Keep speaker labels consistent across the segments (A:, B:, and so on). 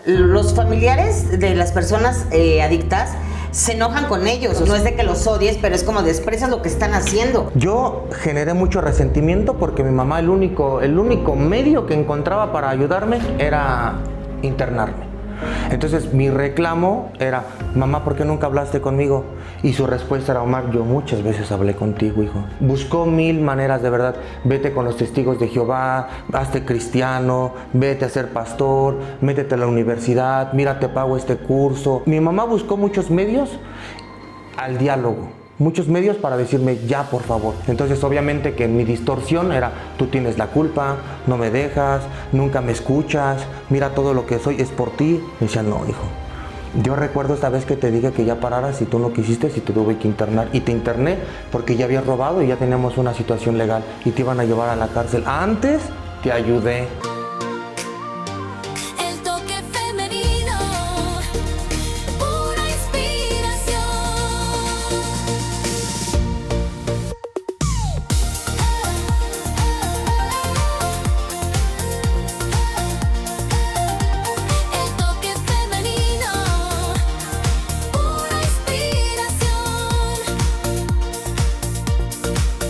A: los familiares de las personas adictas se enojan con ellos. No es de que los odies, pero es como desprecias lo que están haciendo.
B: Yo generé mucho resentimiento porque mi mamá el único medio que encontraba para ayudarme era internarme. Entonces mi reclamo era: mamá, ¿por qué nunca hablaste conmigo? Y su respuesta era: Omar, yo muchas veces hablé contigo, hijo. Buscó 1000 maneras, de verdad. Vete con los testigos de Jehová, hazte cristiano, vete a ser pastor, métete a la universidad, mira, te pago este curso. Mi mamá buscó muchos medios al diálogo, muchos medios para decirme: ya, por favor. Entonces obviamente que mi distorsión era: tú tienes la culpa, no me dejas, nunca me escuchas, mira, todo lo que soy es por ti. Me decía: no, hijo, yo recuerdo esta vez que te dije que ya pararas y tú no quisiste y te tuve que internar. Y te interné porque ya habías robado y ya teníamos una situación legal y te iban a llevar a la cárcel. Antes te ayudé.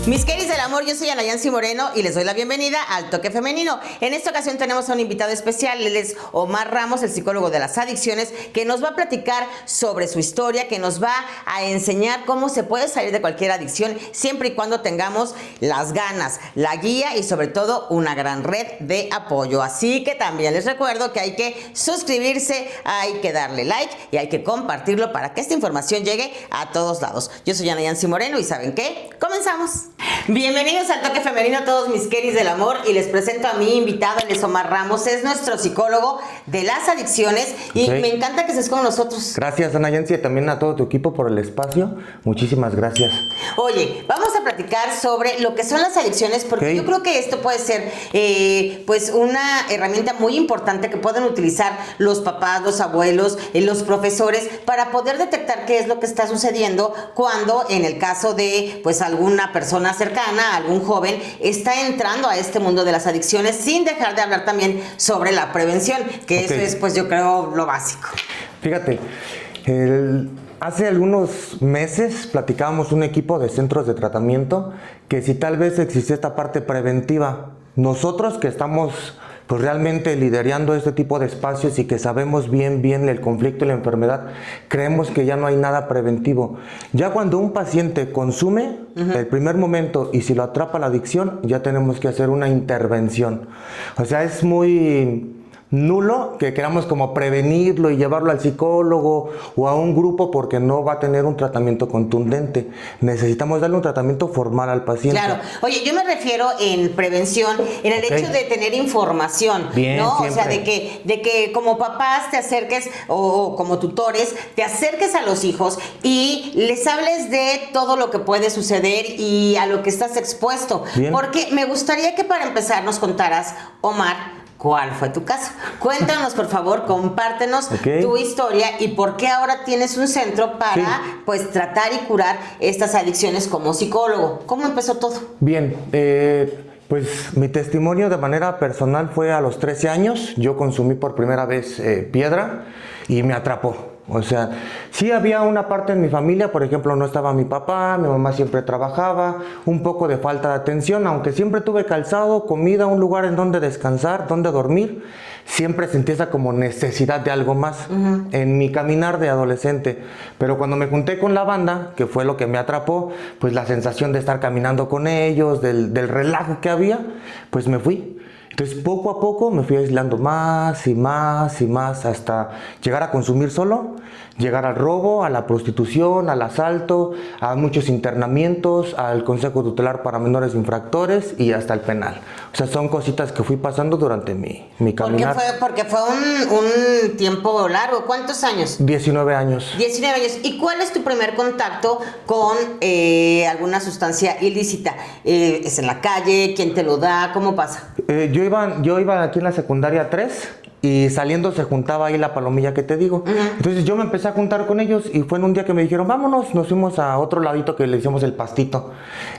A: Mis queridos del amor, yo soy Ana Yancy Moreno y les doy la bienvenida al Toque Femenino. En esta ocasión tenemos a un invitado especial. Él es Omar Ramos, el psicólogo de las adicciones, que nos va a platicar sobre su historia, que nos va a enseñar cómo se puede salir de cualquier adicción siempre y cuando tengamos las ganas, la guía y sobre todo una gran red de apoyo. Así que también les recuerdo que hay que suscribirse, hay que darle like y hay que compartirlo para que esta información llegue a todos lados. Yo soy Ana Yancy Moreno y ¿saben qué? ¡Comenzamos! Bienvenidos al Toque Femenino, todos mis queris del amor, y les presento a mi invitado. Él es Omar Ramos, es nuestro psicólogo de las adicciones y me encanta que estés con nosotros.
B: Gracias, Ana Yancy, y también a todo tu equipo por el espacio. Muchísimas gracias.
A: Oye, vamos a platicar sobre lo que son las adicciones, porque yo creo que esto puede ser pues una herramienta muy importante que pueden utilizar los papás, los abuelos, los profesores, para poder detectar qué es lo que está sucediendo cuando, en el caso de pues alguna persona cercana, algún joven, está entrando a este mundo de las adicciones, sin dejar de hablar también sobre la prevención, que eso es, pues yo creo, lo básico.
B: Fíjate, hace algunos meses platicábamos un equipo de centros de tratamiento que si tal vez existe esta parte preventiva, nosotros que estamos pues realmente liderando este tipo de espacios y que sabemos bien el conflicto y la enfermedad, creemos que ya no hay nada preventivo. Ya cuando un paciente consume, el primer momento, y si lo atrapa la adicción, ya tenemos que hacer una intervención. O sea, es muy nulo que queramos como prevenirlo y llevarlo al psicólogo o a un grupo, porque no va a tener un tratamiento contundente. Necesitamos darle un tratamiento formal al paciente.
A: Claro. Oye, yo me refiero en prevención, en el hecho de tener información,
B: bien,
A: ¿no?
B: Siempre.
A: O sea, de que como papás te acerques o como tutores te acerques a los hijos y les hables de todo lo que puede suceder y a lo que estás expuesto. Bien. Porque me gustaría que para empezar nos contaras, Omar, ¿cuál fue tu caso? Cuéntanos, por favor, compártenos tu historia y por qué ahora tienes un centro para pues tratar y curar estas adicciones como psicólogo. ¿Cómo empezó todo?
B: Bien, pues mi testimonio de manera personal fue a los 13 años. Yo consumí por primera vez piedra y me atrapó. O sea, sí había una parte en mi familia, por ejemplo, no estaba mi papá, mi mamá siempre trabajaba, un poco de falta de atención, aunque siempre tuve calzado, comida, un lugar en donde descansar, donde dormir, siempre sentí esa como necesidad de algo más en mi caminar de adolescente. Pero cuando me junté con la banda, que fue lo que me atrapó, pues la sensación de estar caminando con ellos, del relajo que había, pues me fui. Entonces poco a poco me fui aislando más y más y más hasta llegar a consumir solo, llegar al robo, a la prostitución, al asalto, a muchos internamientos, al Consejo Tutelar para Menores Infractores y hasta el penal. O sea, son cositas que fui pasando durante mi caminar.
A: Porque fue un tiempo largo. ¿Cuántos años?
B: 19 años.
A: 19 años. ¿Y cuál es tu primer contacto con alguna sustancia ilícita? ¿Es en la calle? ¿Quién te lo da? ¿Cómo pasa?
B: Yo iba aquí en la secundaria 3 y saliendo se juntaba ahí la palomilla que te digo. Entonces yo me empecé a juntar con ellos y fue en un día que me dijeron, vámonos, nos fuimos a otro ladito que le hicimos el pastito.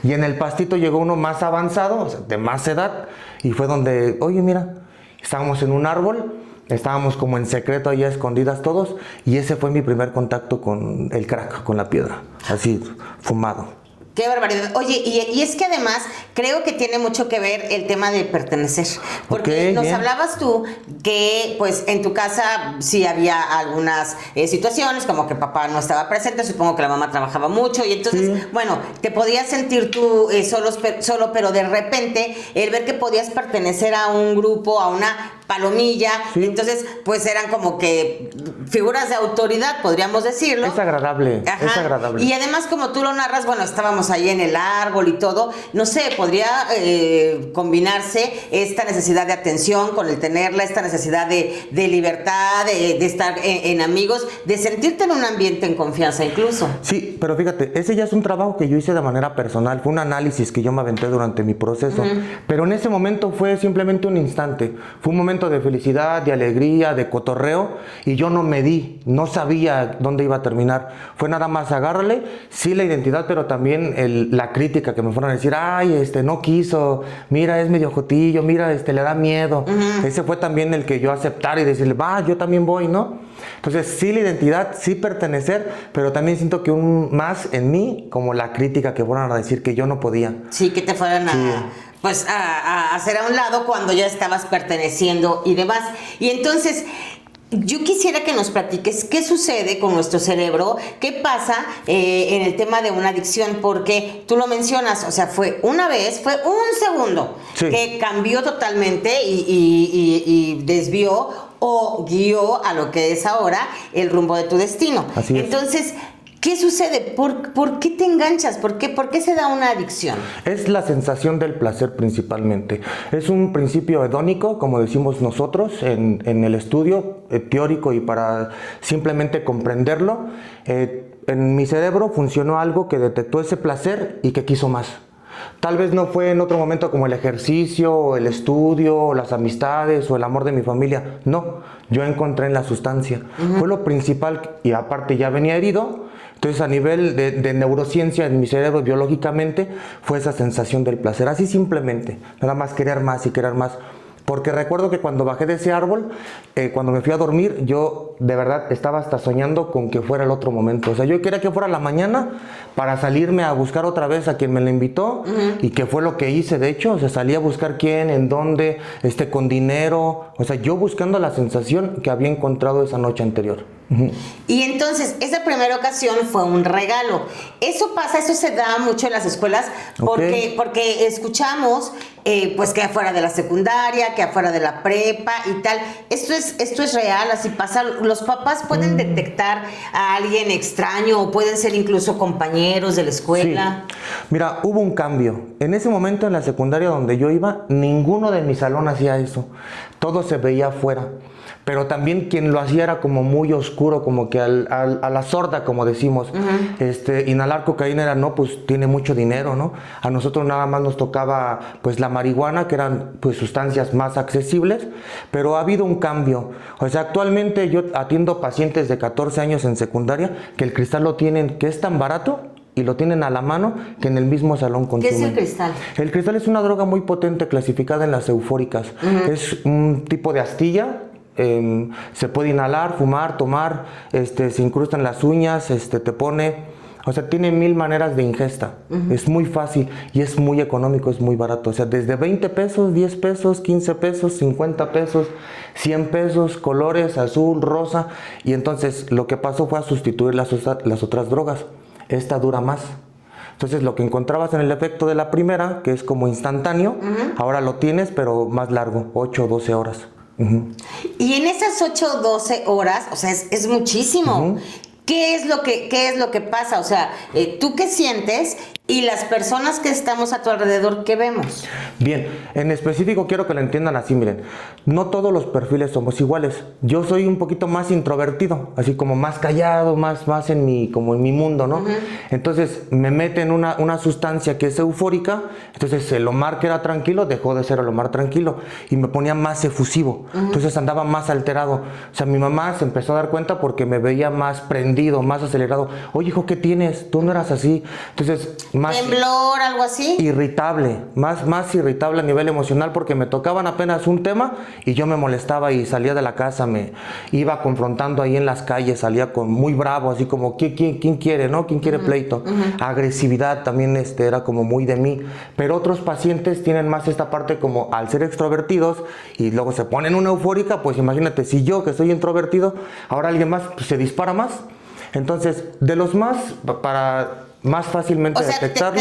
B: Y en el pastito llegó uno más avanzado, o sea, de más edad, y fue donde, oye, mira, estábamos en un árbol Estábamos como en secreto allá escondidas todos y ese fue mi primer contacto con el crack, con la piedra, así fumado.
A: Qué barbaridad. Oye, y es que además creo que tiene mucho que ver el tema de pertenecer. Porque
B: Ok,
A: nos
B: bien.
A: hablabas tú que pues en tu casa sí había algunas situaciones, como que papá no estaba presente, supongo que la mamá trabajaba mucho y entonces,
B: Sí.
A: bueno, te podías sentir tú solo, pero de repente el ver que podías pertenecer a un grupo, a una palomilla,
B: Sí.
A: entonces pues eran como que figuras de autoridad, podríamos decirlo.
B: Es agradable,
A: Ajá.
B: es agradable.
A: Y además, como tú lo narras, bueno, estábamos ahí en el árbol y todo, no sé, podría combinarse esta necesidad de atención con el tenerla, esta necesidad de libertad, de estar en amigos, de sentirte en un ambiente en confianza incluso.
B: Sí, pero fíjate, ese ya es un trabajo que yo hice de manera personal, fue un análisis que yo me aventé durante mi proceso, pero en ese momento fue simplemente un instante, fue un momento de felicidad, de alegría, de cotorreo, y yo no medí, no sabía dónde iba a terminar, fue nada más agárrale, sí la identidad, pero también la crítica que me fueron a decir, ay, no quiso, mira, es medio jotillo, mira, le da miedo, ese fue también el que yo aceptar y decirle, va, yo también voy, ¿no? Entonces, sí la identidad, sí pertenecer, pero también siento que un más en mí, como la crítica que fueron a decir que yo no podía.
A: Sí, que te fueran pues a hacer a un lado cuando ya estabas perteneciendo y demás. Y entonces, yo quisiera que nos platiques qué sucede con nuestro cerebro, qué pasa en el tema de una adicción, porque tú lo mencionas, o sea, fue una vez, fue un segundo
B: Sí.
A: que cambió totalmente y desvió o guió a lo que es ahora el rumbo de tu destino.
B: Así es.
A: Entonces, ¿qué sucede? ¿Por qué te enganchas? ¿Por qué se da una adicción?
B: Es la sensación del placer principalmente. Es un principio hedónico, como decimos nosotros en el estudio teórico y para simplemente comprenderlo. En mi cerebro funcionó algo que detectó ese placer y que quiso más. Tal vez no fue en otro momento como el ejercicio, o el estudio, o las amistades, o el amor de mi familia. No, yo encontré en la sustancia. Fue lo principal y aparte ya venía herido. Entonces a nivel de neurociencia en mi cerebro biológicamente fue esa sensación del placer. Así simplemente, nada más querer más y querer más. Porque recuerdo que cuando bajé de ese árbol, cuando me fui a dormir, yo de verdad estaba hasta soñando con que fuera el otro momento. O sea, yo quería que fuera la mañana para salirme a buscar otra vez a quien me la invitó y que fue lo que hice, de hecho. O sea, salí a buscar quién, en dónde, con dinero. O sea, yo buscando la sensación que había encontrado esa noche anterior.
A: Y entonces, esa primera ocasión fue un regalo. Eso pasa, eso se da mucho en las escuelas porque escuchamos pues que afuera de la secundaria, que afuera de la prepa y tal. Esto es real, así pasa. Los papás pueden detectar a alguien extraño o pueden ser incluso compañeros de la escuela.
B: Sí. Mira, hubo un cambio. En ese momento en la secundaria donde yo iba, ninguno de mi salón hacía eso. Todo se veía afuera. Pero también quien lo hacía era como muy oscuro, como que a la sorda, como decimos. Inhalar cocaína era, no, pues tiene mucho dinero, ¿no? A nosotros nada más nos tocaba, pues la marihuana, que eran, pues, sustancias más accesibles, pero ha habido un cambio. O sea, actualmente yo atiendo pacientes de 14 años en secundaria que el cristal lo tienen, que es tan barato, y lo tienen a la mano que en el mismo salón consumen.
A: ¿Qué es el cristal? El
B: cristal es una droga muy potente clasificada en las eufóricas. Es un tipo de astilla. Se puede inhalar, fumar, tomar, se incrusta en las uñas, te pone, o sea, tiene 1000 maneras de ingesta. Es muy fácil y es muy económico, es muy barato. O sea, desde 20 pesos, 10 pesos, 15 pesos, 50 pesos, 100 pesos, colores, azul, rosa. Y entonces lo que pasó fue a sustituir las otras drogas. Esta dura más. Entonces lo que encontrabas en el efecto de la primera, que es como instantáneo, ahora lo tienes, pero más largo, 8 o 12 horas.
A: Y en esas 8 o 12 horas, o sea, es muchísimo. ¿Qué es lo que pasa? O sea, ¿tú qué sientes? Y las personas que estamos a tu alrededor, ¿qué vemos?
B: Bien, en específico quiero que lo entiendan así, miren. No todos los perfiles somos iguales. Yo soy un poquito más introvertido, así como más callado, más en mi mundo, ¿no? Entonces me meten una sustancia que es eufórica, entonces el Omar que era tranquilo dejó de ser el Omar tranquilo y me ponía más efusivo, entonces andaba más alterado. O sea, mi mamá se empezó a dar cuenta porque me veía más prendido, más acelerado. Oye, hijo, ¿qué tienes? Tú no eras así. Entonces Más
A: temblor, algo así.
B: irritable, más irritable a nivel emocional porque me tocaban apenas un tema y yo me molestaba y salía de la casa, me iba confrontando ahí en las calles, salía muy bravo, así como ¿quién quiere, no? ¿Quién quiere pleito? Agresividad también era como muy de mí, pero otros pacientes tienen más esta parte como al ser extrovertidos y luego se ponen una eufórica, pues imagínate, si yo que soy introvertido, ahora alguien más pues, se dispara más. Entonces, de los más, para más fácilmente
A: O sea,
B: detectarlo.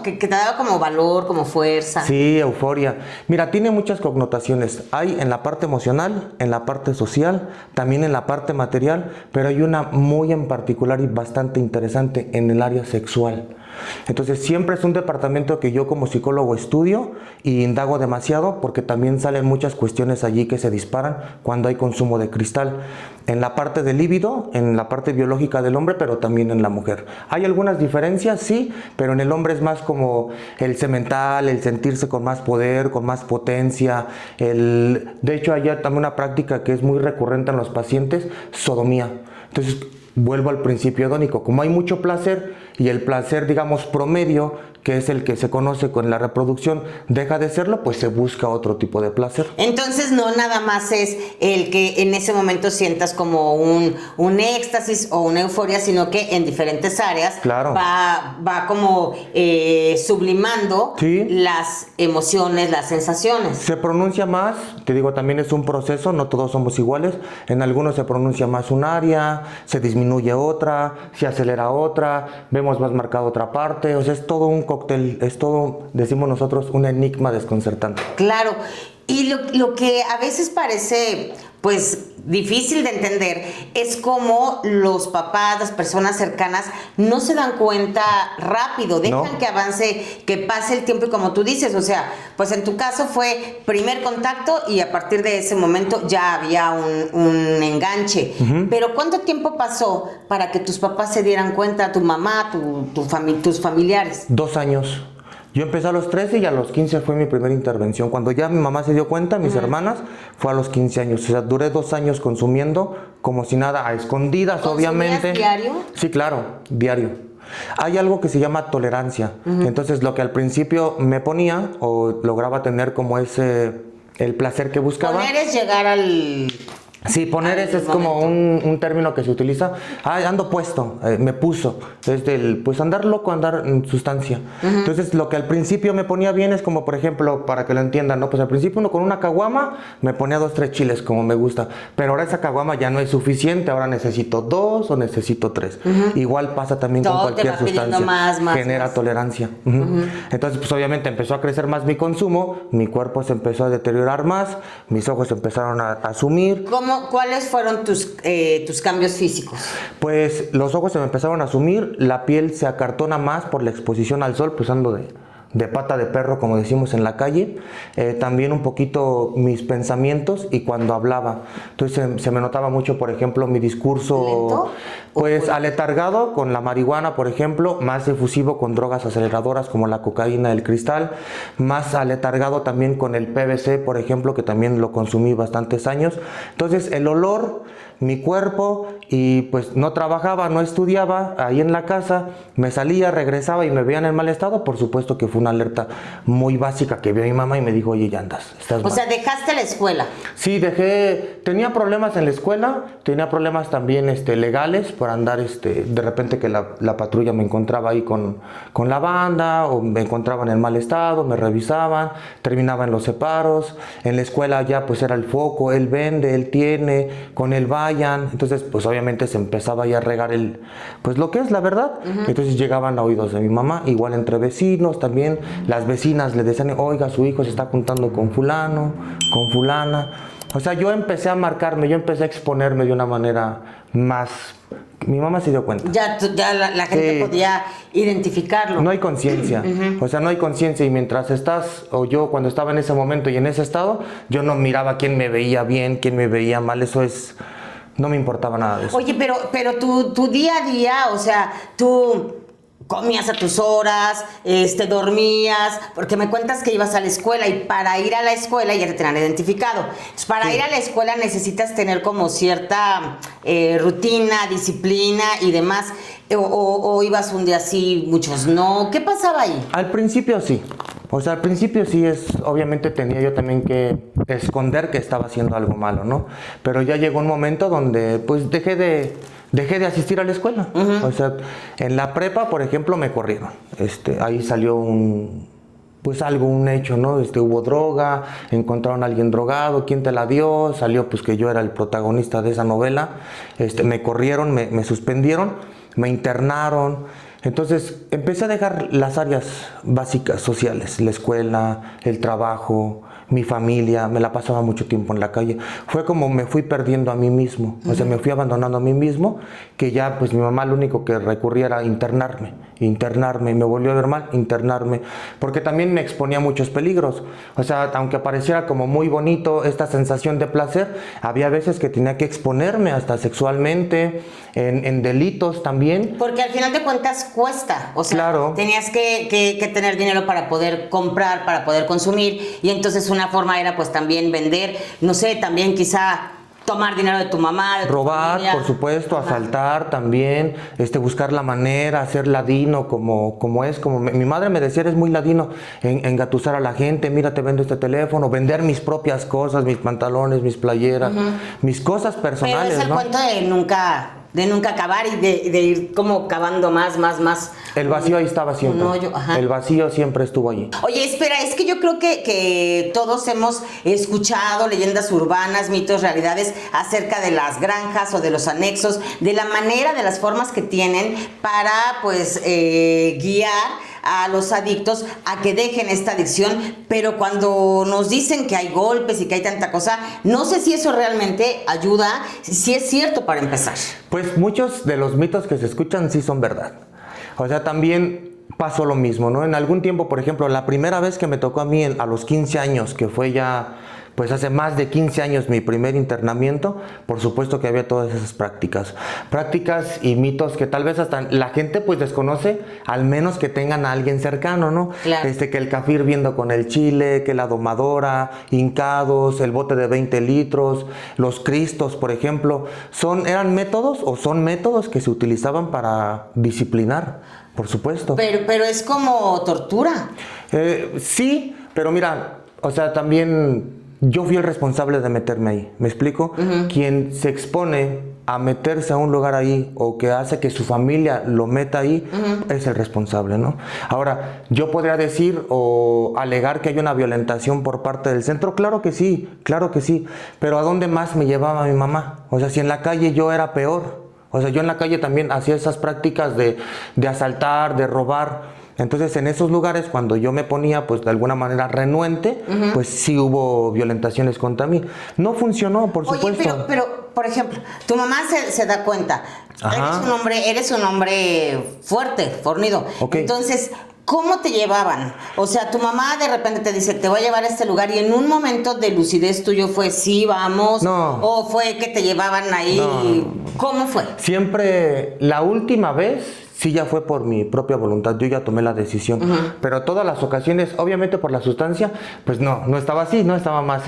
A: que te daba como valor, como fuerza.
B: Sí, euforia. Mira, tiene muchas connotaciones. Hay en la parte emocional, en la parte social, también en la parte material, pero hay una muy en particular y bastante interesante en el área sexual. Entonces siempre es un departamento que yo como psicólogo estudio y indago demasiado porque también salen muchas cuestiones allí que se disparan cuando hay consumo de cristal. En la parte del líbido, en la parte biológica del hombre, pero también en la mujer. Hay algunas diferencias, sí, pero en el hombre es más como el semental, el sentirse con más poder, con más potencia. De hecho, hay también una práctica que es muy recurrente en los pacientes, sodomía. Entonces, vuelvo al principio hedónico. Como hay mucho placer y el placer, digamos, promedio, que es el que se conoce con la reproducción, deja de serlo, pues se busca otro tipo de placer.
A: Entonces no nada más es el que en ese momento sientas como un éxtasis o una euforia, sino que en diferentes áreas
B: Claro.
A: va como sublimando
B: Sí.
A: las emociones, las sensaciones.
B: Se pronuncia más, te digo, también es un proceso, no todos somos iguales. En algunos se pronuncia más un área, se disminuye otra, se acelera otra, vemos más marcado otra parte. O sea, es todo un cóctel, es todo, decimos nosotros, un enigma desconcertante.
A: Claro, y lo que a veces parece pues difícil de entender es cómo los papás, las personas cercanas no se dan cuenta rápido, dejan
B: No.
A: que avance, que pase el tiempo y como tú dices, o sea, pues en tu caso fue primer contacto y a partir de ese momento ya había un enganche. Pero ¿cuánto tiempo pasó para que tus papás se dieran cuenta, tu mamá, tus familiares?
B: 2 años. Yo empecé a los 13 y a los 15 fue mi primera intervención. Cuando ya mi mamá se dio cuenta, mis hermanas, fue a los 15 años. O sea, duré 2 años consumiendo como si nada, a escondidas, obviamente.
A: ¿Diario?
B: Sí, claro, diario. Hay algo que se llama tolerancia. Entonces, lo que al principio me ponía o lograba tener como el placer que buscaba.
A: Poner es llegar al...
B: Sí, poner es como un término que se utiliza. Ando puesto, me puso. Pues andar loco, andar en sustancia. Entonces, lo que al principio me ponía bien es como, por ejemplo, para que lo entiendan, ¿no? Pues al principio uno con una caguama me ponía 2, 3 chiles, como me gusta. Pero ahora esa caguama ya no es suficiente, ahora necesito 2 o necesito 3. Igual pasa también con
A: Todo te
B: cualquier
A: va pidiendo
B: sustancia.
A: más,
B: genera
A: más.
B: tolerancia. Entonces, pues obviamente empezó a crecer más mi consumo, mi cuerpo se empezó a deteriorar más, mis ojos empezaron a asumir.
A: ¿Cuáles fueron tus cambios físicos?
B: Pues los ojos se me empezaron a sumir, la piel se acartona más por la exposición al sol, pues ando de pata de perro, como decimos en la calle. También un poquito mis pensamientos y cuando hablaba. Entonces se me notaba mucho, por ejemplo, mi discurso,
A: ¿Lento?
B: pues aletargado con la marihuana, por ejemplo, más efusivo con drogas aceleradoras como la cocaína, el cristal, más aletargado también con el PVC, por ejemplo, que también lo consumí bastantes años. Entonces el olor, mi cuerpo, y pues no trabajaba, no estudiaba, ahí en la casa, me salía, regresaba y me veían en mal estado. Por supuesto que fue una alerta muy básica que vio mi mamá y me dijo, oye, ya andas, estás mal.
A: O sea, dejaste la escuela.
B: Sí, tenía problemas en la escuela, tenía problemas también legales por andar, de repente que la patrulla me encontraba ahí con la banda, o me encontraban en mal estado, me revisaban, terminaba en los separos. En la escuela ya pues era el foco, él vende, él tiene, con él vayan. Entonces pues obviamente se empezaba ya a regar pues lo que es la verdad. Entonces llegaban a oídos de mi mamá, igual entre vecinos también, las vecinas le decían, oiga, su hijo se está juntando con fulano, con fulana. O sea, yo empecé a marcarme, yo empecé a exponerme de una manera más... Mi mamá se dio cuenta.
A: Ya la gente podía identificarlo.
B: No hay conciencia, o sea, no hay conciencia, y mientras estás, o yo cuando estaba en ese momento y en ese estado, yo no miraba quién me veía bien, quién me veía mal, no me importaba nada de eso.
A: Oye, pero tu día a día, o sea, tú comías a tus horas, dormías, porque me cuentas que ibas a la escuela y para ir a la escuela ya te tenían identificado. Entonces, para ir a la escuela necesitas tener como cierta rutina, disciplina y demás. o ibas un día sí, muchos no. ¿Qué pasaba ahí?
B: Al principio sí. O sea, al principio sí obviamente tenía yo también que esconder que estaba haciendo algo malo, ¿no? Pero ya llegó un momento donde pues dejé de asistir a la escuela. O sea, en la prepa, por ejemplo, me corrieron. Ahí salió un hecho, ¿no? Hubo droga, encontraron a alguien drogado, ¿quién te la dio? Salió pues que yo era el protagonista de esa novela. Me corrieron, me suspendieron, me internaron. Entonces empecé a dejar las áreas básicas sociales, la escuela, el trabajo, mi familia, me la pasaba mucho tiempo en la calle. Fue como me fui perdiendo a mí mismo, o sea, me fui abandonando a mí mismo, que ya pues mi mamá lo único que recurría era internarme, me volvió a ver mal, internarme, porque también me exponía a muchos peligros. O sea, aunque pareciera como muy bonito esta sensación de placer, había veces que tenía que exponerme hasta sexualmente, en delitos también.
A: Porque al final de cuentas cuesta, o sea,
B: claro,
A: tenías que tener dinero para poder comprar, para poder consumir, y entonces una forma era pues también vender, no sé, también quizá tomar dinero de tu mamá, de tu
B: robar,
A: familia.
B: por supuesto, asaltar también, buscar la manera, ser ladino como mi madre me decía, eres muy ladino, engatusar a la gente, mira, te vendo este teléfono, vender mis propias cosas, mis pantalones, mis playeras, mis cosas personales.
A: Pero es el
B: ¿no?
A: cuento de nunca acabar y de ir como cavando más.
B: El vacío ahí estaba siempre.
A: Un hoyo, ajá.
B: El vacío siempre estuvo allí.
A: Oye, espera, es que yo creo que todos hemos escuchado leyendas urbanas, mitos, realidades acerca de las granjas o de los anexos, de la manera, de las formas que tienen para, pues, guiar a los adictos a que dejen esta adicción, pero cuando nos dicen que hay golpes y que hay tanta cosa, no sé si eso realmente ayuda, si es cierto para empezar.
B: Pues muchos de los mitos que se escuchan sí son verdad. O sea, también pasó lo mismo, ¿no? En algún tiempo, por ejemplo, la primera vez que me tocó a mí a los 15 años, que fue ya, pues hace más de 15 años mi primer internamiento, por supuesto que había todas esas prácticas y mitos que tal vez hasta la gente pues desconoce, al menos que tengan a alguien cercano, ¿no?
A: Claro.
B: Que el café hirviendo con el chile, que la domadora, hincados, el bote de 20 litros, los cristos, por ejemplo, eran métodos o son métodos que se utilizaban para disciplinar, por supuesto.
A: Pero es como tortura.
B: Sí, pero mira, o sea, también yo fui el responsable de meterme ahí, ¿me explico? Quien se expone a meterse a un lugar ahí o que hace que su familia lo meta ahí, es el responsable, ¿no? Ahora, yo podría decir o alegar que hay una violentación por parte del centro, claro que sí, pero ¿a dónde más me llevaba mi mamá? O sea, si en la calle yo era peor, o sea, yo en la calle también hacía esas prácticas de asaltar, de robar. Entonces, en esos lugares, cuando yo me ponía, pues, de alguna manera renuente, pues sí hubo violentaciones contra mí. No funcionó, por supuesto.
A: Oye, pero, por ejemplo, tu mamá se da cuenta.
B: Ajá.
A: Eres un hombre fuerte, fornido.
B: Okay.
A: Entonces, ¿cómo te llevaban? O sea, tu mamá de repente te dice, te voy a llevar a este lugar, y en un momento de lucidez tuyo fue, sí, vamos.
B: No.
A: O fue que te llevaban ahí.
B: No.
A: ¿Cómo fue?
B: Siempre, la última vez, sí ya fue por mi propia voluntad, yo ya tomé la decisión, pero todas las ocasiones, obviamente por la sustancia, pues no estaba así, no estaba más,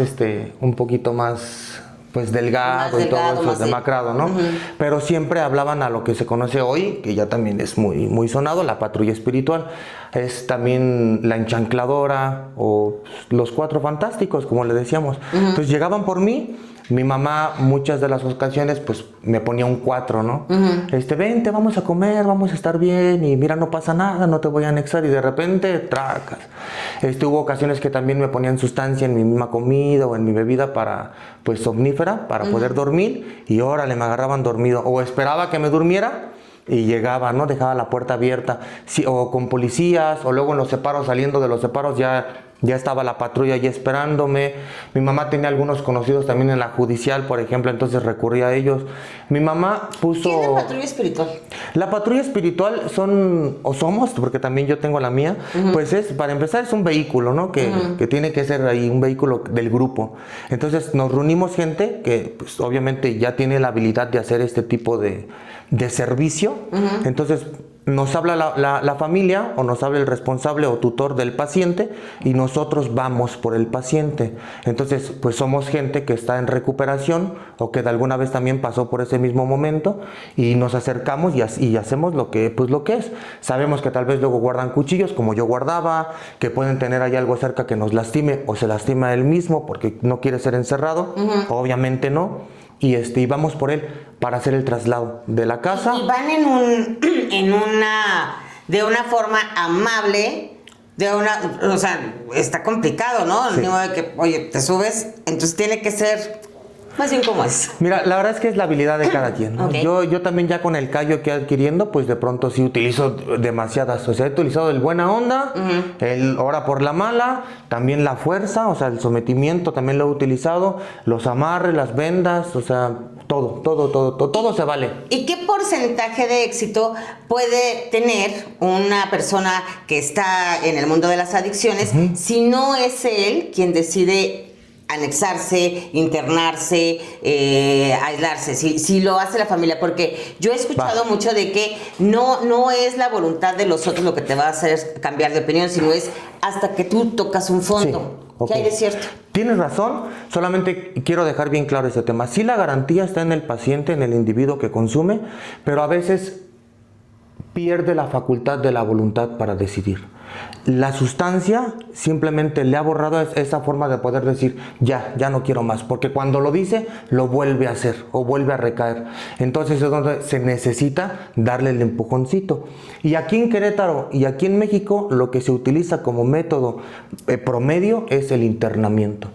B: un poquito más, pues delgado,
A: Más
B: y todo
A: delgado,
B: eso,
A: más
B: demacrado, ¿no? Pero siempre hablaban a lo que se conoce hoy, que ya también es muy, muy sonado, la patrulla espiritual, es también la enchancladora o los cuatro fantásticos, como le decíamos. Entonces llegaban por mí. Mi mamá, muchas de las ocasiones, pues me ponía un 4, ¿no? Vente, vamos a comer, vamos a estar bien, y mira, no pasa nada, no te voy a anexar, y de repente, tracas. Hubo ocasiones que también me ponían sustancia en mi misma comida o en mi bebida para, pues, somnífera, para poder dormir, y órale, me agarraban dormido, o esperaba que me durmiera, y llegaba, ¿no? Dejaba la puerta abierta, sí, o con policías, o luego en los separos, saliendo de los separos, ya estaba la patrulla allí esperándome. Mi mamá tenía algunos conocidos también en la judicial, por ejemplo, entonces recurría a ellos. Mi mamá puso...
A: ¿Qué es la patrulla espiritual?
B: La patrulla espiritual somos, porque también yo tengo la mía, pues para empezar es un vehículo, ¿no? Que tiene que ser ahí un vehículo del grupo. Entonces nos reunimos gente que pues, obviamente ya tiene la habilidad de hacer este tipo de servicio. Entonces nos habla la familia o nos habla el responsable o tutor del paciente y nosotros vamos por el paciente. Entonces, pues somos gente que está en recuperación o que de alguna vez también pasó por ese mismo momento y nos acercamos y hacemos lo que es. Sabemos que tal vez luego guardan cuchillos como yo guardaba, que pueden tener ahí algo cerca que nos lastime o se lastima él mismo porque no quiere ser encerrado. Obviamente no. Y vamos por él para hacer el traslado de la casa.
A: Y van de una forma amable, o sea, está complicado, ¿no?
B: Sí.
A: El modo de que, oye, te subes, entonces tiene que ser más bien como es.
B: Mira, la verdad es que es la habilidad de cada quien, ¿no?
A: Okay.
B: Yo también ya con el callo que adquiriendo, pues de pronto sí utilizo demasiadas. O sea, he utilizado el buena onda, el ahora por la mala, también la fuerza, o sea, el sometimiento también lo he utilizado, los amarres, las vendas, o sea, todo se vale.
A: ¿Y qué porcentaje de éxito puede tener una persona que está en el mundo de las adicciones si no es él quien decide anexarse, internarse, aislarse, si lo hace la familia? Porque yo he escuchado mucho de que no es la voluntad de los otros lo que te va a hacer cambiar de opinión, sino es hasta que tú tocas un fondo.
B: Sí. Okay.
A: ¿Qué hay de cierto?
B: Tienes razón, solamente quiero dejar bien claro ese tema. Sí, la garantía está en el paciente, en el individuo que consume, pero a veces pierde la facultad de la voluntad para decidir. La sustancia simplemente le ha borrado esa forma de poder decir ya no quiero más, porque cuando lo dice lo vuelve a hacer o vuelve a recaer. Entonces es donde se necesita darle el empujoncito. Y aquí en Querétaro y aquí en México lo que se utiliza como método promedio es el internamiento.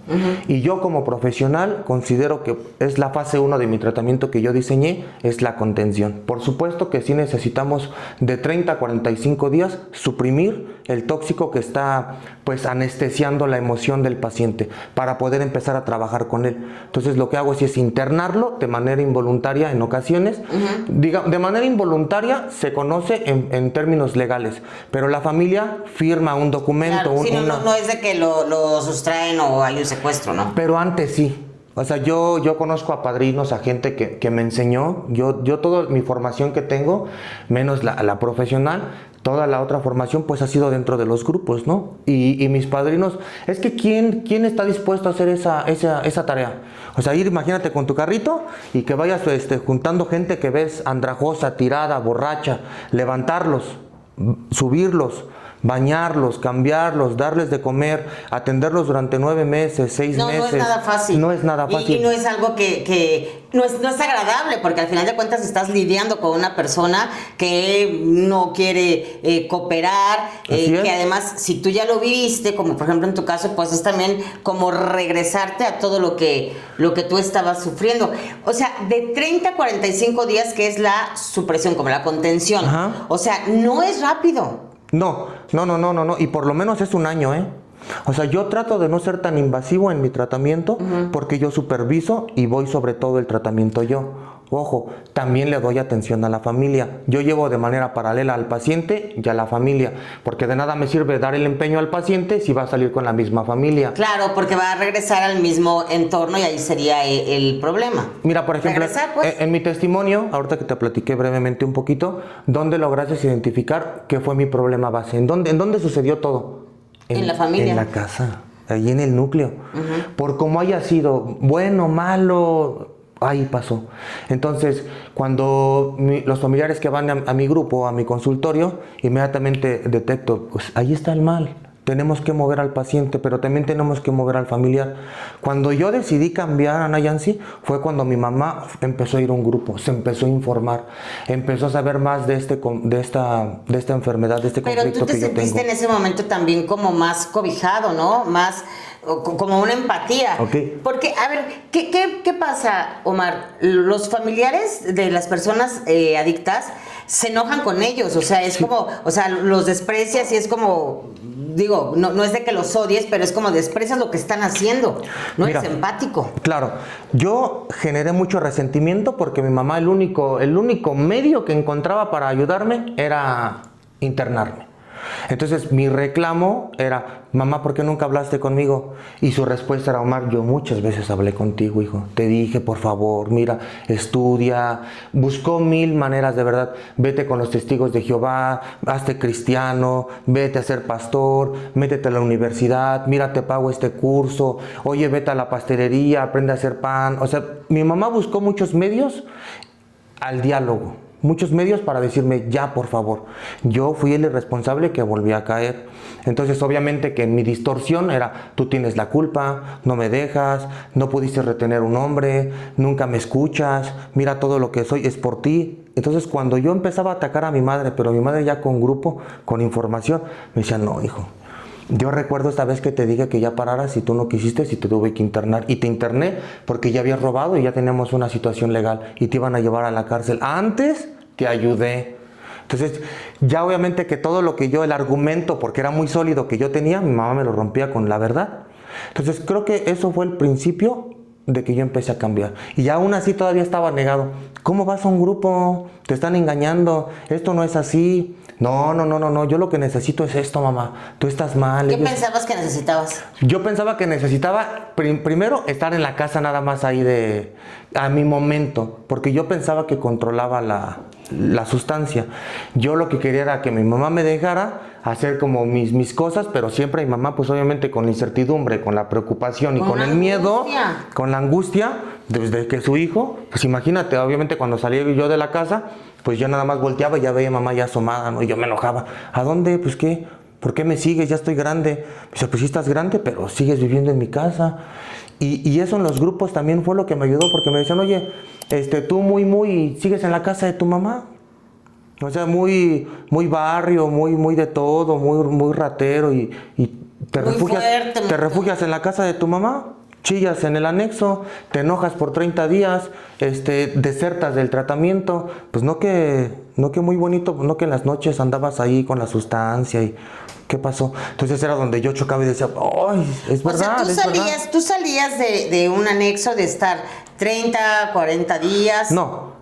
B: Y yo como profesional considero que es la fase 1 de mi tratamiento que yo diseñé, es la contención. Por supuesto que sí necesitamos de 30 a 45 días suprimir el tóxico que está pues anestesiando la emoción del paciente para poder empezar a trabajar con él. Entonces lo que hago es internarlo de manera involuntaria en ocasiones. De manera involuntaria se conoce en términos legales, pero la familia firma un documento.
A: Claro, no es de que lo sustraen o hay un secuestro, ¿no?
B: Pero antes sí. O sea, yo conozco a padrinos, a gente que me enseñó. Yo toda mi formación que tengo, menos la profesional, toda la otra formación pues ha sido dentro de los grupos, ¿no? Y mis padrinos, es que ¿quién está dispuesto a hacer esa tarea? O sea, imagínate con tu carrito y que vayas juntando gente que ves andrajosa, tirada, borracha, levantarlos, subirlos, bañarlos, cambiarlos, darles de comer, atenderlos durante 9 meses, 6 meses.
A: No es nada fácil.
B: No es nada fácil.
A: Y no es algo que no es agradable, porque al final de cuentas estás lidiando con una persona que no quiere cooperar, que además, si tú ya lo viviste, como por ejemplo en tu caso, pues es también como regresarte a todo lo que tú estabas sufriendo. O sea, de 30 a 45 días, que es la supresión, como la contención.
B: Ajá.
A: O sea, no es rápido.
B: No, y por lo menos es un año, ¿eh? O sea, yo trato de no ser tan invasivo en mi tratamiento porque yo superviso y voy sobre todo el tratamiento yo. Ojo, también le doy atención a la familia. Yo llevo de manera paralela al paciente y a la familia, porque de nada me sirve dar el empeño al paciente si va a salir con la misma familia.
A: Claro, porque va a regresar al mismo entorno y ahí sería el problema.
B: Mira, por ejemplo,
A: pues.
B: en mi testimonio, ahorita que te platiqué brevemente un poquito, ¿dónde lograste identificar qué fue mi problema base? ¿En dónde sucedió todo?
A: En la familia.
B: En la casa, ahí en el núcleo. Por cómo haya sido, bueno, malo, ahí pasó. Entonces, cuando los familiares que van a mi grupo, a mi consultorio, inmediatamente detecto, pues ahí está el mal. Tenemos que mover al paciente, pero también tenemos que mover al familiar. Cuando yo decidí cambiar a Nayansi, fue cuando mi mamá empezó a ir a un grupo, se empezó a informar, empezó a saber más de esta enfermedad, de este conflicto que yo tengo.
A: Pero tú te sentiste en ese momento también como más cobijado, ¿no? Más como una empatía.
B: Okay.
A: Porque, a ver, ¿qué pasa, Omar? Los familiares de las personas adictas se enojan con ellos, o sea, es como, o sea, los desprecias y es como, digo, no es de que los odies, pero es como desprecias lo que están haciendo, no
B: Mira,
A: es empático.
B: Claro, yo generé mucho resentimiento porque mi mamá el único medio que encontraba para ayudarme era internarme. Entonces mi reclamo era, mamá, ¿por qué nunca hablaste conmigo? Y su respuesta era, Omar, yo muchas veces hablé contigo, hijo. Te dije, por favor, mira, estudia. Buscó 1000 maneras, de verdad. Vete con los testigos de Jehová, hazte cristiano, vete a ser pastor, métete a la universidad, mira, te pago este curso, oye, vete a la pastelería, aprende a hacer pan. O sea, mi mamá buscó muchos medios al diálogo. Muchos medios para decirme, ya, por favor. Yo fui el irresponsable que volví a caer. Entonces, obviamente que en mi distorsión era, tú tienes la culpa, no me dejas, no pudiste retener un hombre, nunca me escuchas, mira todo lo que soy, es por ti. Entonces, cuando yo empezaba a atacar a mi madre, pero mi madre ya con grupo, con información, me decía, no, hijo. Yo recuerdo esta vez que te dije que ya pararas y tú no quisiste y te tuve que internar. Y te interné porque ya habías robado y ya teníamos una situación legal y te iban a llevar a la cárcel. Antes te ayudé. Entonces, ya obviamente que todo lo que yo, el argumento, porque era muy sólido que yo tenía, mi mamá me lo rompía con la verdad. Entonces, creo que eso fue el principio de que yo empecé a cambiar. Y aún así todavía estaba negado. ¿Cómo vas a un grupo? Te están engañando. Esto no es así. No, yo lo que necesito es esto, mamá. Tú estás mal.
A: ¿Qué pensabas que necesitabas?
B: Yo pensaba que necesitaba primero estar en la casa nada más ahí a mi momento, porque yo pensaba que controlaba la sustancia. Yo lo que quería era que mi mamá me dejara hacer como mis cosas, pero siempre mi mamá, pues obviamente con la incertidumbre, con la preocupación y con el miedo, con la angustia, desde que su hijo, pues imagínate, obviamente cuando salía yo de la casa, pues yo nada más volteaba y ya veía a mamá ya asomada, ¿no? Y yo me enojaba. ¿A dónde? Pues ¿qué? ¿Por qué me sigues? Ya estoy grande. Dice, pues sí estás grande, pero sigues viviendo en mi casa. Y eso en los grupos también fue lo que me ayudó, porque me decían, oye, tú muy, sigues en la casa de tu mamá. O sea, muy barrio, muy de todo, muy ratero y te refugias en la casa de tu mamá. Chillas en el anexo, te enojas por 30 días, desertas del tratamiento, pues no que muy bonito, no que en las noches andabas ahí con la sustancia y ¿qué pasó? Entonces era donde yo chocaba y decía, ¡ay, es verdad!
A: O sea, tú salías de un anexo de estar 30, 40 días.
B: No,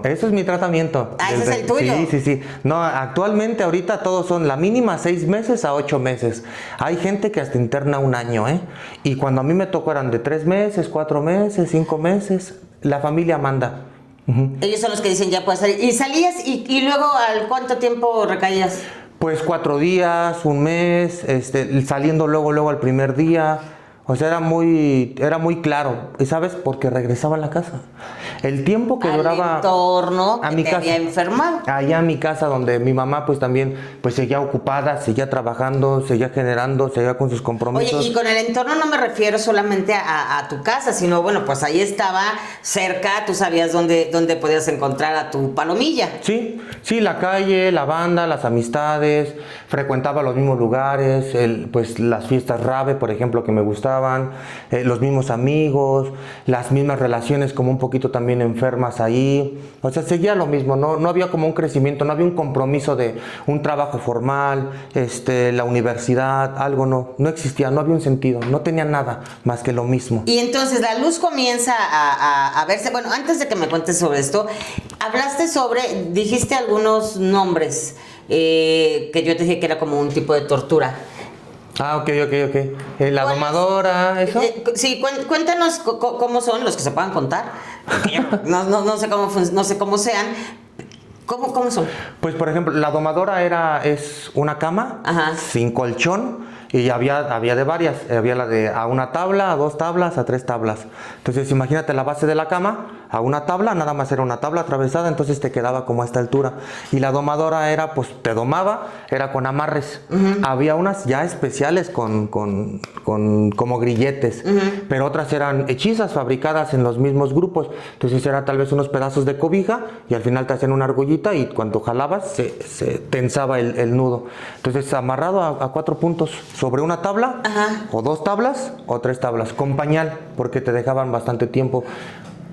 B: ese es mi tratamiento.
A: Ese es el tuyo.
B: Sí. No, actualmente ahorita todos son la mínima 6 meses a 8 meses. Hay gente que hasta interna 1 año, ¿eh? Y cuando a mí me tocó eran de 3 meses, 4 meses, 5 meses. La familia manda.
A: Ellos son los que dicen ya puedes salir. ¿Y salías y luego al cuánto tiempo recaías?
B: Pues 4 días, 1 mes, saliendo luego al primer día. O sea, era muy claro, ¿y sabes? Porque regresaba a la casa. El tiempo que duraba...
A: entorno
B: a
A: que
B: mi
A: te
B: casa,
A: había enfermado.
B: Allá a mi casa, donde mi mamá pues también pues seguía ocupada, seguía trabajando, seguía generando, seguía con sus compromisos.
A: Oye, y con el entorno no me refiero solamente a tu casa, sino bueno, pues ahí estaba cerca, tú sabías dónde podías encontrar a tu palomilla.
B: Sí, la calle, la banda, las amistades, frecuentaba los mismos lugares, pues las fiestas rave, por ejemplo, que me gustaban, los mismos amigos, las mismas relaciones como un poquito también enfermas ahí. O sea, seguía lo mismo, no había como un crecimiento, no había un compromiso de un trabajo formal, la universidad, algo no existía, no había un sentido, no tenía nada más que lo mismo.
A: Y entonces la luz comienza a verse. Bueno, antes de que me cuentes sobre esto, dijiste algunos nombres que yo te dije que era como un tipo de tortura.
B: Ah, ok. La domadora, ¿eso?
A: Sí, cuéntanos cómo son los que se puedan contar. No sé cómo sean. ¿Cómo son?
B: Pues, por ejemplo, la domadora es una cama,
A: ajá,
B: sin colchón, y había de varias. Había la de a 1 tabla, a 2 tablas, a 3 tablas. Entonces, imagínate la base de la cama, a 1 tabla, nada más era 1 tabla atravesada, entonces te quedaba como a esta altura. Y la domadora era, pues, te domaba, era con amarres. Uh-huh. Había unas ya especiales con como grilletes, uh-huh, pero otras eran hechizas fabricadas en los mismos grupos. Entonces, era tal vez unos pedazos de cobija y al final te hacían una argollita y cuando jalabas se tensaba el nudo. Entonces, amarrado a 4 puntos sobre 1 tabla, ajá, o 2 tablas o 3 tablas, con pañal, porque te dejaban bastante tiempo.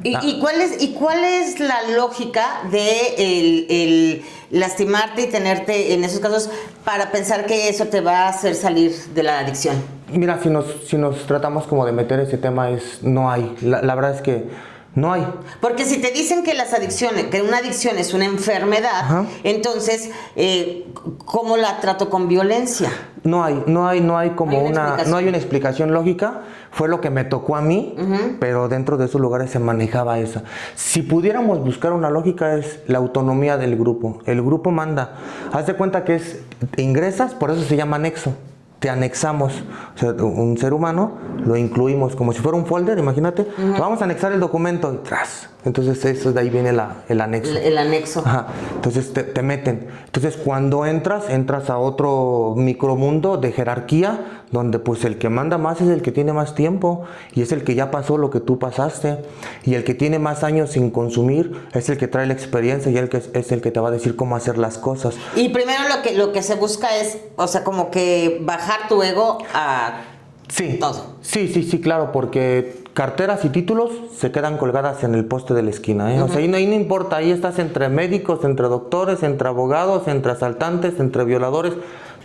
A: ¿Y cuál es la lógica de el lastimarte y tenerte en esos casos para pensar que eso te va a hacer salir de la adicción?
B: Mira, si nos tratamos como de meter ese tema, no hay. La verdad es que no hay.
A: Porque si te dicen que que una adicción es una enfermedad, ajá, entonces, ¿cómo la trato con violencia?
B: No hay como no hay una explicación lógica. Fue lo que me tocó a mí, pero dentro de esos lugares se manejaba eso. Si pudiéramos buscar una lógica, es la autonomía del grupo. El grupo manda. Haz de cuenta que ingresas, por eso se llama anexo. Te anexamos, o sea, un ser humano lo incluimos como si fuera un folder, imagínate. Vamos a anexar el documento y tras. Entonces eso de ahí viene el anexo.
A: El anexo.
B: Ajá. Entonces te meten. Entonces cuando entras a otro micromundo de jerarquía, donde pues el que manda más es el que tiene más tiempo y es el que ya pasó lo que tú pasaste, y el que tiene más años sin consumir es el que trae la experiencia y es el que te va a decir cómo hacer las cosas.
A: Y primero lo que se busca es, o sea, como que bajar tu ego a todo.
B: Sí, claro, porque carteras y títulos se quedan colgadas en el poste de la esquina, ¿eh? O sea, ahí no importa, ahí estás entre médicos, entre doctores, entre abogados, entre asaltantes, entre violadores,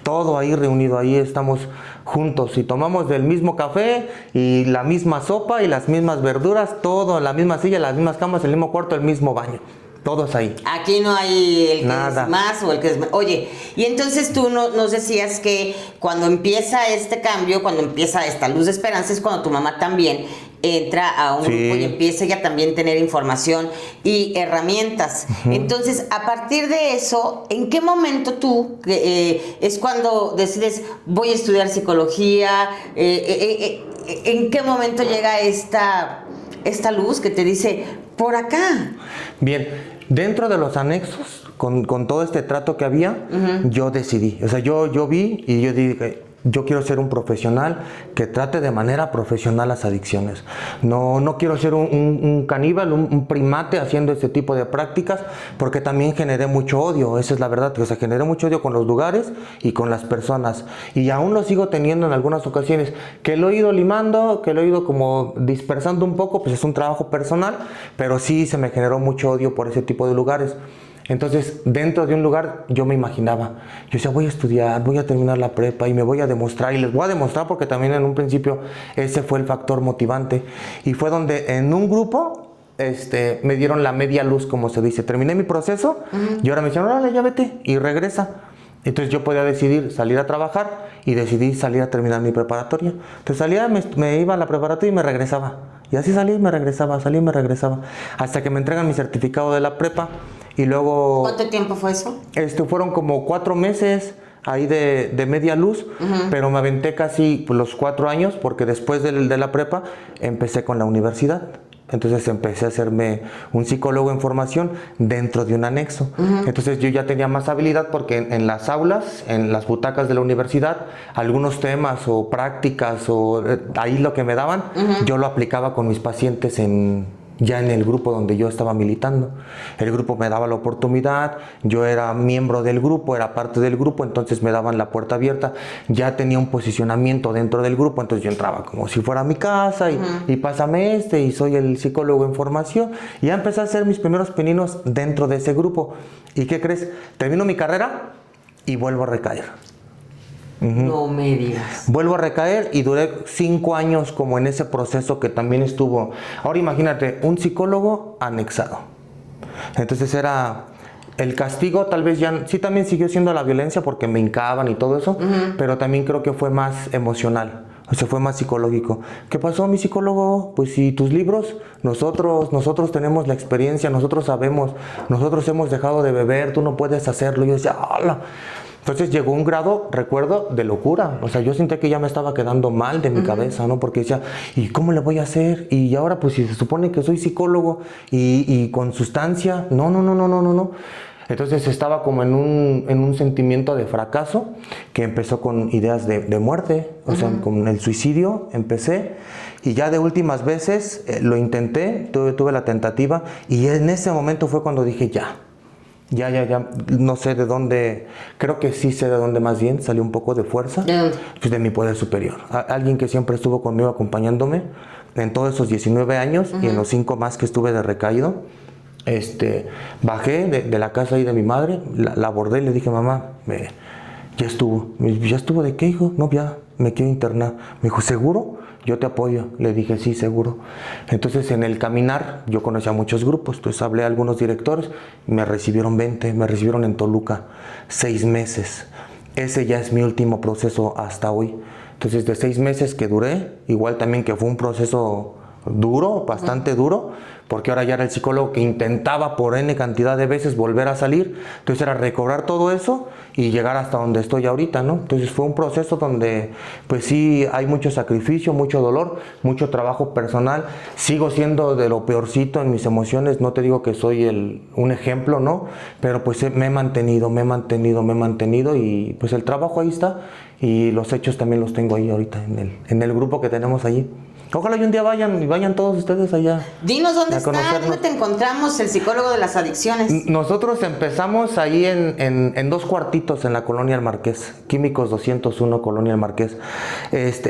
B: todo ahí reunido, ahí estamos juntos y tomamos del mismo café y la misma sopa y las mismas verduras, todo en la misma silla, las mismas camas, el mismo cuarto, el mismo baño. Todos ahí.
A: Aquí no hay el que
B: Nada.
A: es más o el que es menos. Oye, y entonces tú nos decías que cuando empieza este cambio, cuando empieza esta luz de esperanza, es cuando tu mamá también entra a un grupo y empieza ella también a tener información y herramientas. Entonces, a partir de eso, ¿en qué momento tú es cuando decides voy a estudiar psicología? ¿En qué momento llega esta luz que te dice por acá?
B: Bien. Dentro de los anexos, con todo este trato que había, yo decidí, o sea, yo vi y yo dije, yo quiero ser un profesional que trate de manera profesional las adicciones. No quiero ser un caníbal, un primate haciendo este tipo de prácticas, porque también generé mucho odio, esa es la verdad, o sea, generé mucho odio con los lugares y con las personas, y aún lo sigo teniendo en algunas ocasiones, que lo he ido limando, que lo he ido como dispersando un poco, pues es un trabajo personal, pero sí se me generó mucho odio por ese tipo de lugares. Entonces, dentro de un lugar, yo me imaginaba, yo decía, voy a estudiar, voy a terminar la prepa y me voy a demostrar, y les voy a demostrar porque también en un principio ese fue el factor motivante. Y fue donde en un grupo me dieron la media luz, como se dice. Terminé mi proceso y ahora me dijeron, órale, ya vete y regresa. Entonces yo podía decidir salir a trabajar y decidí salir a terminar mi preparatoria. Entonces salía, me iba a la preparatoria y me regresaba. Y así salía y me regresaba, salía y me regresaba. Hasta que me entregan mi certificado de la prepa. Y luego...
A: ¿Cuánto tiempo fue eso?
B: Fueron como 4 meses ahí de media luz, pero me aventé casi los 4 años porque después de la prepa empecé con la universidad. Entonces empecé a hacerme un psicólogo en formación dentro de un anexo. Entonces yo ya tenía más habilidad porque en las aulas, en las butacas de la universidad, algunos temas o prácticas o ahí lo que me daban, yo lo aplicaba con mis pacientes ya en el grupo donde yo estaba militando. El grupo me daba la oportunidad, yo era miembro del grupo, era parte del grupo, entonces me daban la puerta abierta, ya tenía un posicionamiento dentro del grupo, entonces yo entraba como si fuera a mi casa y pásame y soy el psicólogo en formación, y ya empecé a hacer mis primeros pininos dentro de ese grupo. ¿Y qué crees? Termino mi carrera y vuelvo a recaer.
A: No me digas.
B: Vuelvo a recaer y duré 5 años como en ese proceso que también estuvo. Ahora imagínate, un psicólogo anexado. Entonces era el castigo, tal vez ya, sí también siguió siendo la violencia porque me hincaban y todo eso, pero también creo que fue más emocional. O sea, fue más psicológico. ¿Qué pasó, mi psicólogo? Pues si tus libros, nosotros tenemos la experiencia, nosotros sabemos, nosotros hemos dejado de beber, tú no puedes hacerlo. Yo decía, ¡hala! Entonces llegó un grado, recuerdo, de locura. O sea, yo sentía que ya me estaba quedando mal de mi cabeza, ¿no? Porque decía, ¿y cómo le voy a hacer? Y ahora, pues, si se supone que soy psicólogo y con sustancia, no. Entonces estaba como en un sentimiento de fracaso que empezó con ideas de muerte, o sea, con el suicidio empecé. Y ya de últimas veces lo intenté, tuve la tentativa, y en ese momento fue cuando dije, ya, no sé de dónde, creo que sí sé de dónde más bien salió un poco de fuerza, pues de mi poder superior. Alguien que siempre estuvo conmigo acompañándome en todos esos 19 años y en los 5 más que estuve de recaído. Bajé de la casa ahí de mi madre, la abordé y le dije, mamá, ¿ya estuvo? ¿Ya estuvo de qué, hijo? No, ya me quiero internar. Me dijo, ¿seguro? yo te apoyo. Le dije, sí, seguro. Entonces en el caminar yo conocía muchos grupos, entonces hablé a algunos directores, me recibieron 20, me recibieron en Toluca 6 meses. Ese ya es mi último proceso hasta hoy. Entonces de 6 meses que duré, igual también que fue un proceso duro, bastante duro, porque ahora ya era el psicólogo que intentaba por N cantidad de veces volver a salir, entonces era recobrar todo eso y llegar hasta donde estoy ahorita, ¿no? Entonces fue un proceso donde pues sí hay mucho sacrificio, mucho dolor, mucho trabajo personal, sigo siendo de lo peorcito en mis emociones, no te digo que soy un ejemplo, ¿no? Pero pues me he mantenido y pues el trabajo ahí está y los hechos también los tengo ahí ahorita en el grupo que tenemos allí. Ojalá y un día vayan todos ustedes allá.
A: Dinos dónde está, dónde te encontramos, el psicólogo de las adicciones.
B: Nosotros empezamos ahí en 2 cuartitos en la Colonia El Marqués, Químicos 201, Colonia El Marqués.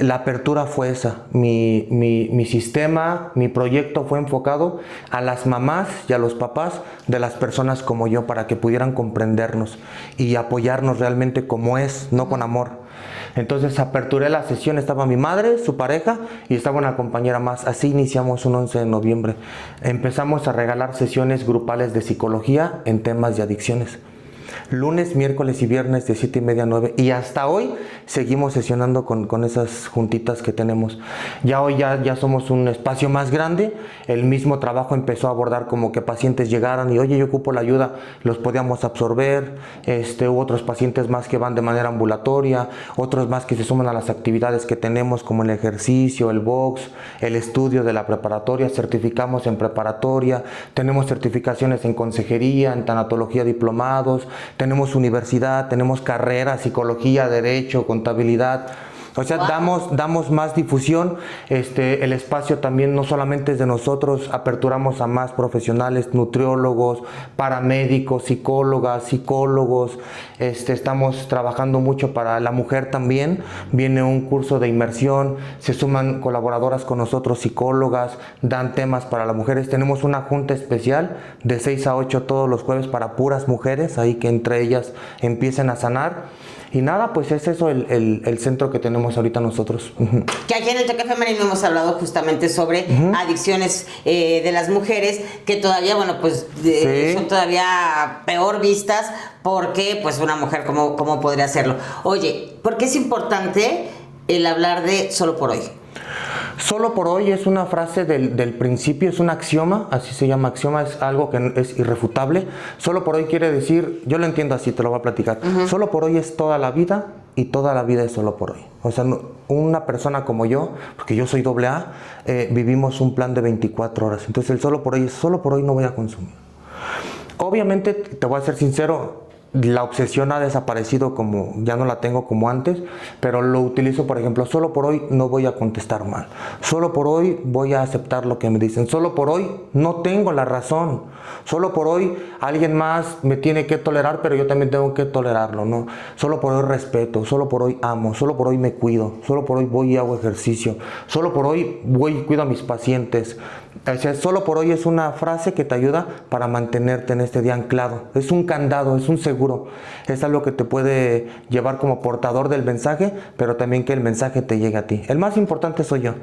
B: La apertura fue esa. Mi sistema, mi proyecto fue enfocado a las mamás y a los papás de las personas como yo para que pudieran comprendernos y apoyarnos realmente como es, no con amor. Entonces aperturé la sesión, estaba mi madre, su pareja y estaba una compañera más. Así iniciamos un 11 de noviembre. Empezamos a regalar sesiones grupales de psicología en temas de adicciones. Lunes, miércoles y viernes de 7:30 a 9. Y hasta hoy seguimos sesionando con esas juntitas que tenemos. Ya hoy ya somos un espacio más grande. El mismo trabajo empezó a abordar como que pacientes llegaran y oye, yo ocupo la ayuda, los podíamos absorber. Hubo otros pacientes más que van de manera ambulatoria, otros más que se suman a las actividades que tenemos como el ejercicio, el box, el estudio de la preparatoria. Certificamos en preparatoria, tenemos certificaciones en consejería, en tanatología diplomados. Tenemos universidad, tenemos carrera, psicología, derecho, contabilidad. O sea, wow. damos más difusión. El espacio también no solamente es de nosotros, aperturamos a más profesionales, nutriólogos, paramédicos, psicólogos. Estamos trabajando mucho para la mujer también. Viene un curso de inmersión, se suman colaboradoras con nosotros, psicólogas, dan temas para las mujeres. Tenemos una junta especial de 6 a 8 todos los jueves para puras mujeres, ahí que entre ellas empiecen a sanar. Y nada, pues es eso el centro que tenemos ahorita nosotros.
A: Que aquí en el Toque Femenino hemos hablado justamente sobre adicciones de las mujeres, que todavía, bueno, pues sí, son todavía peor vistas, porque pues una mujer, ¿cómo podría hacerlo? Oye, ¿por qué es importante el hablar de solo por hoy?
B: Solo por hoy es una frase del principio, es un axioma, así se llama axioma, es algo que es irrefutable. Solo por hoy quiere decir, yo lo entiendo así, te lo voy a platicar. Solo por hoy es toda la vida y toda la vida es solo por hoy. O sea, una persona como yo, porque yo soy AA, vivimos un plan de 24 horas. Entonces el solo por hoy es solo por hoy no voy a consumir. Obviamente, te voy a ser sincero, la obsesión ha desaparecido, como ya no la tengo como antes, pero lo utilizo, por ejemplo, solo por hoy no voy a contestar mal, solo por hoy voy a aceptar lo que me dicen, solo por hoy no tengo la razón, solo por hoy alguien más me tiene que tolerar, pero yo también tengo que tolerarlo, ¿no? Solo por hoy respeto, solo por hoy amo, solo por hoy me cuido, solo por hoy voy y hago ejercicio, solo por hoy voy y cuido a mis pacientes. O sea, solo por hoy es una frase que te ayuda para mantenerte en este día anclado. Es un candado, es un seguro. Es algo que te puede llevar como portador del mensaje, pero también que el mensaje te llegue a ti. El más importante soy yo.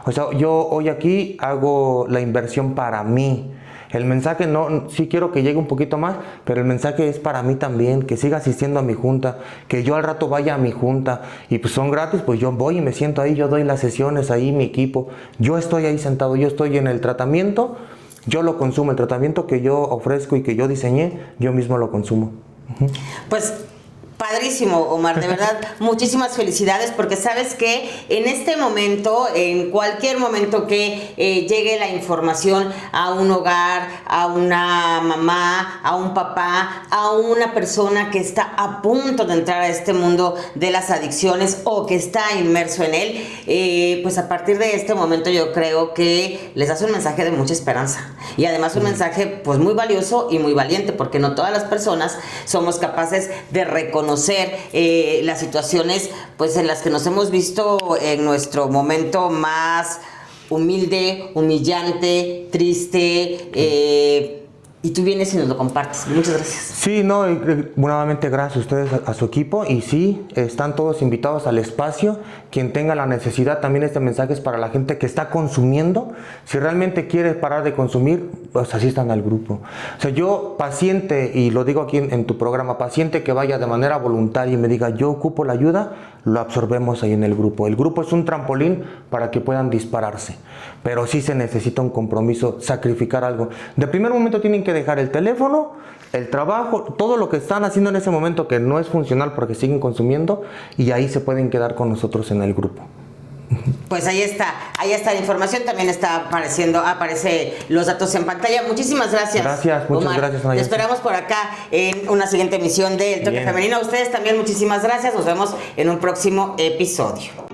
B: O sea, yo hoy aquí hago la inversión para mí. El mensaje no, sí quiero que llegue un poquito más, pero el mensaje es para mí también, que siga asistiendo a mi junta, que yo al rato vaya a mi junta y pues son gratis, pues yo voy y me siento ahí, yo doy las sesiones ahí, mi equipo, yo estoy ahí sentado, yo estoy en el tratamiento, yo lo consumo, el tratamiento que yo ofrezco y que yo diseñé, yo mismo lo consumo.
A: Pues padrísimo, Omar, de verdad, muchísimas felicidades, porque sabes que en este momento, en cualquier momento que llegue la información a un hogar, a una mamá, a un papá, a una persona que está a punto de entrar a este mundo de las adicciones o que está inmerso en él, pues a partir de este momento yo creo que les hace un mensaje de mucha esperanza y además un mensaje pues muy valioso y muy valiente, porque no todas las personas somos capaces de reconocer las situaciones pues en las que nos hemos visto en nuestro momento más humilde, humillante, triste, Y tú vienes y nos lo compartes. Muchas gracias.
B: Sí, no, nuevamente gracias a ustedes, a su equipo, y sí, están todos invitados al espacio. Quien tenga la necesidad, también este mensaje es para la gente que está consumiendo. Si realmente quiere parar de consumir, pues asistan al grupo. O sea, yo paciente, y lo digo aquí en tu programa, paciente que vaya de manera voluntaria y me diga yo ocupo la ayuda, lo absorbemos ahí en el grupo. El grupo es un trampolín para que puedan dispararse, pero sí se necesita un compromiso, sacrificar algo. De primer momento tienen que dejar el teléfono, el trabajo, todo lo que están haciendo en ese momento que no es funcional porque siguen consumiendo, y ahí se pueden quedar con nosotros en el grupo.
A: Pues ahí está la información, también aparece los datos en pantalla. Muchísimas gracias.
B: Gracias, muchas
A: Omar.
B: gracias,
A: Te esperamos por acá en una siguiente emisión de El Toque
B: Bien.
A: Femenino. A ustedes también muchísimas gracias. Nos vemos en un próximo episodio.